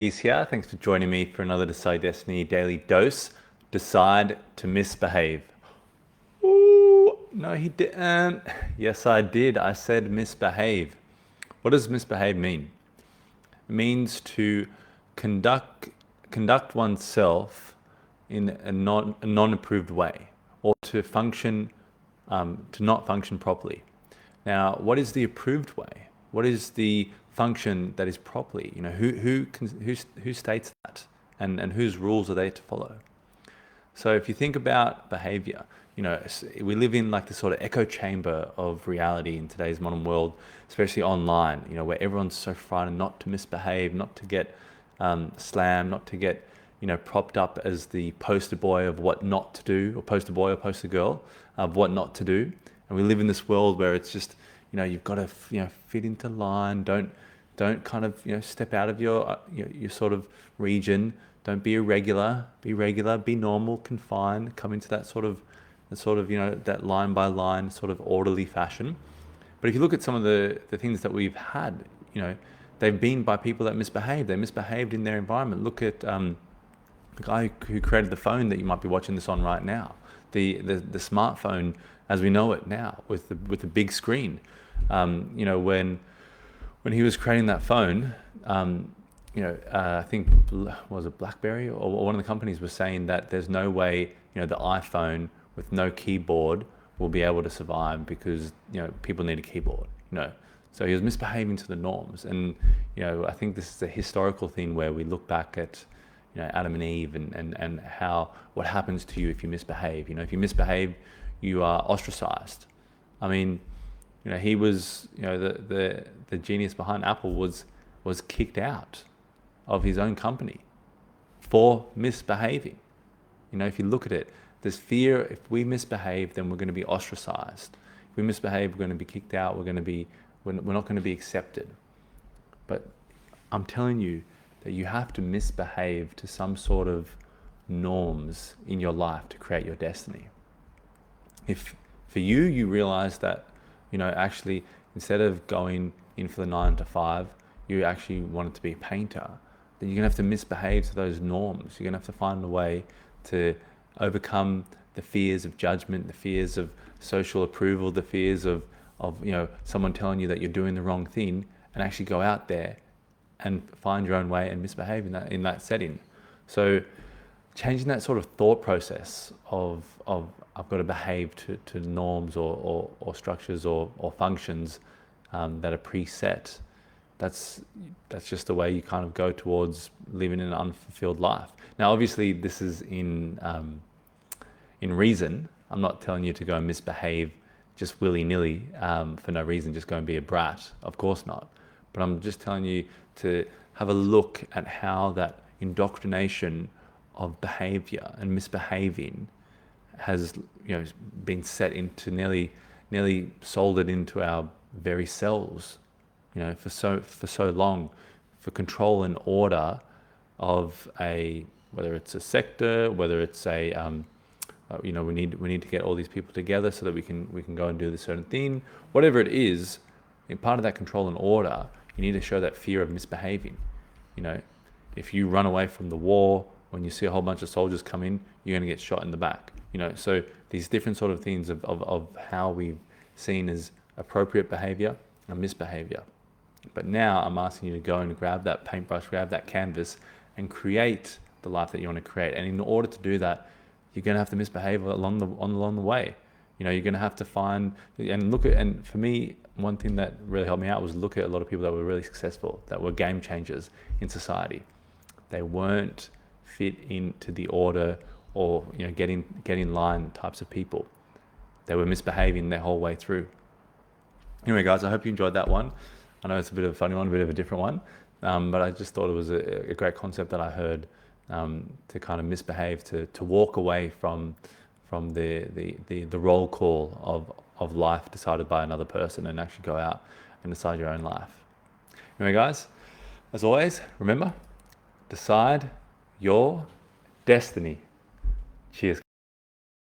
He's here. Thanks for joining me for another Decide Destiny daily dose. Decide to misbehave. Ooh, no, he didn't. Yes, I did. I said misbehave. What does misbehave mean? It means to conduct oneself in a non-approved way, or to function to not function properly. Now, what is the approved way? What is the function that is properly? Who states that, and whose rules are they to follow? So if you think about behavior, we live in like this sort of echo chamber of reality in today's modern world, especially online, where everyone's so frightened not to misbehave, not to get slammed, not to get, propped up as the poster boy of what not to do, or poster boy or poster girl of what not to do. And we live in this world where it's just, you've got to, fit into line. Don't kind of, step out of your sort of region. Don't be irregular. Be regular. Be normal. Confined. Come into that sort of, that line by line sort of orderly fashion. But if you look at some of the things that we've had, they've been by people that misbehave. They misbehaved in their environment. Look at the guy who created the phone that you might be watching this on right now, the smartphone as we know it now with the big screen. When he was creating that phone, I think was it BlackBerry or one of the companies was saying that there's no way the iPhone with no keyboard will be able to survive because people need a keyboard. So he was misbehaving to the norms, and I think this is a historical thing where we look back at Adam and Eve and how what happens to you if you misbehave. If you misbehave, you are ostracized. I mean, he was the genius behind Apple was kicked out of his own company for misbehaving. If you look at it, there's fear. If we misbehave, then we're going to be ostracized. If we misbehave, we're going to be kicked out. We're not going to be accepted. But I'm telling you that you have to misbehave to some sort of norms in your life to create your destiny. If for you realize that, actually instead of going in for the 9 to 5, you actually wanted to be a painter, then you're gonna have to misbehave to those norms. You're gonna have to find a way to overcome the fears of judgment, the fears of social approval, the fears of someone telling you that you're doing the wrong thing, and actually go out there and find your own way and misbehave in that setting. So changing that sort of thought process of I've got to behave to norms or structures or functions that are preset. That's just the way you kind of go towards living an unfulfilled life. Now, obviously, this is in reason. I'm not telling you to go and misbehave just willy-nilly for no reason, just go and be a brat. Of course not. But I'm just telling you to have a look at how that indoctrination of behavior and misbehaving has been set into nearly soldered into our very selves, for so long, for control and order of whether it's a sector, whether it's we need to get all these people together so that we can go and do this certain thing, whatever it is. In part of that control and order, you need to show that fear of misbehaving. If you run away from the war, when you see a whole bunch of soldiers come in, you're going to get shot in the back. So these different sort of things of how we've seen as appropriate behavior and misbehavior. But now I'm asking you to go and grab that paintbrush, grab that canvas, and create the life that you want to create. And in order to do that, you're going to have to misbehave along the way. You're going to have to find and look at. And for me, one thing that really helped me out was look at a lot of people that were really successful, that were game changers in society. They weren't fit into the order or get in line types of people. They were misbehaving their whole way through. Anyway, guys, I hope you enjoyed that one. I know it's a bit of a funny one, a bit of a different one, but I just thought it was a great concept that I heard, to kind of misbehave, to walk away from the roll call of life decided by another person and actually go out and decide your own life. Anyway, guys, as always, remember, decide your destiny. Cheers.